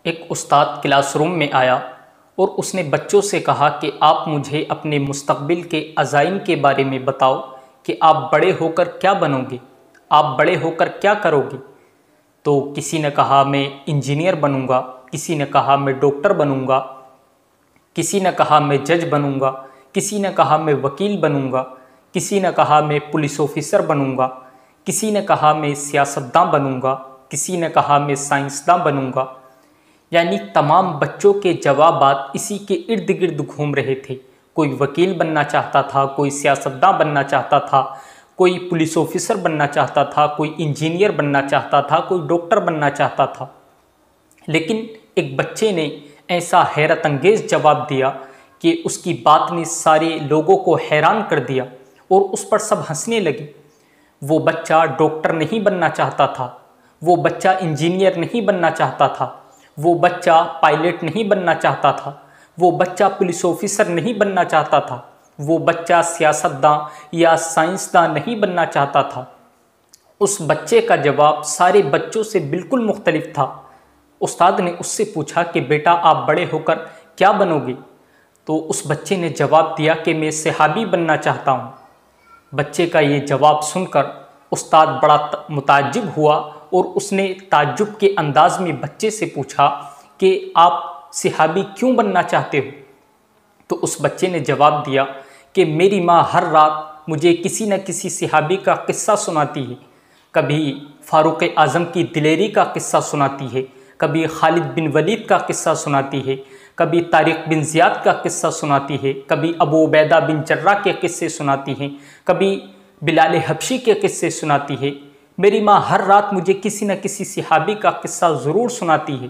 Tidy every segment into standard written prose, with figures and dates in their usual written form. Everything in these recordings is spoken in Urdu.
ایک استاد کلاس روم میں آیا اور اس نے بچوں سے کہا کہ آپ مجھے اپنے مستقبل کے عزائم کے بارے میں بتاؤ کہ آپ بڑے ہو کر کیا بنو گے، آپ بڑے ہو کر کیا کرو گے۔ تو کسی نے کہا میں انجینئر بنوں گا، کسی نے کہا میں ڈاکٹر بنوں گا، کسی نے کہا میں جج بنوں گا، کسی نے کہا میں وکیل بنوں گا، کسی نے کہا میں پولیس آفیسر بنوں گا، کسی نے کہا میں سیاستداں بنوں گا، کسی نے کہا میں سائنسداں بنوں گا۔ یعنی تمام بچوں کے جوابات اسی کے ارد گرد گھوم رہے تھے۔ کوئی وکیل بننا چاہتا تھا، کوئی سیاستداں بننا چاہتا تھا، کوئی پولیس آفیسر بننا چاہتا تھا، کوئی انجینئر بننا چاہتا تھا، کوئی ڈاکٹر بننا چاہتا تھا۔ لیکن ایک بچے نے ایسا حیرت انگیز جواب دیا کہ اس کی بات نے سارے لوگوں کو حیران کر دیا اور اس پر سب ہنسنے لگے۔ وہ بچہ ڈاکٹر نہیں بننا چاہتا تھا، وہ بچہ انجینئر نہیں بننا چاہتا تھا، وہ بچہ پائلٹ نہیں بننا چاہتا تھا، وہ بچہ پولیس آفیسر نہیں بننا چاہتا تھا، وہ بچہ سیاستداں یا سائنسداں نہیں بننا چاہتا تھا۔ اس بچے کا جواب سارے بچوں سے بالکل مختلف تھا۔ استاد نے اس سے پوچھا کہ بیٹا آپ بڑے ہو کر کیا بنو گے؟ تو اس بچے نے جواب دیا کہ میں صحابی بننا چاہتا ہوں۔ بچے کا یہ جواب سن کر استاد بڑا متعجب ہوا اور اس نے تعجب کے انداز میں بچے سے پوچھا کہ آپ صحابی کیوں بننا چاہتے ہو؟ تو اس بچے نے جواب دیا کہ میری ماں ہر رات مجھے کسی نہ کسی صحابی کا قصہ سناتی ہے، کبھی فاروق اعظم کی دلیری کا قصہ سناتی ہے، کبھی خالد بن ولید کا قصہ سناتی ہے، کبھی طارق بن زیاد کا قصہ سناتی ہے، کبھی ابو عبیدہ بن جراح کے قصے سناتی ہیں، کبھی بلال حبشی کے قصے سناتی ہے۔ میری ماں ہر رات مجھے کسی نہ کسی صحابی کا قصہ ضرور سناتی ہے،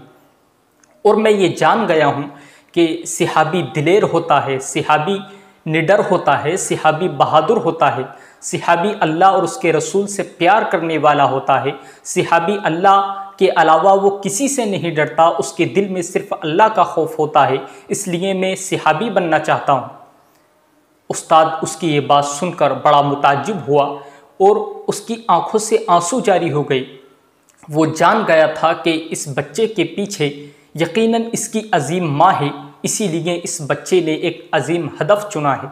اور میں یہ جان گیا ہوں کہ صحابی دلیر ہوتا ہے، صحابی نڈر ہوتا ہے، صحابی بہادر ہوتا ہے، صحابی اللہ اور اس کے رسول سے پیار کرنے والا ہوتا ہے، صحابی اللہ کے علاوہ وہ کسی سے نہیں ڈرتا، اس کے دل میں صرف اللہ کا خوف ہوتا ہے، اس لیے میں صحابی بننا چاہتا ہوں۔ استاد اس کی یہ بات سن کر بڑا متعجب ہوا اور اس کی آنکھوں سے آنسو جاری ہو گئے۔ وہ جان گیا تھا کہ اس بچے کے پیچھے یقیناً اس کی عظیم ماں ہے، اسی لیے اس بچے نے ایک عظیم ہدف چنا ہے۔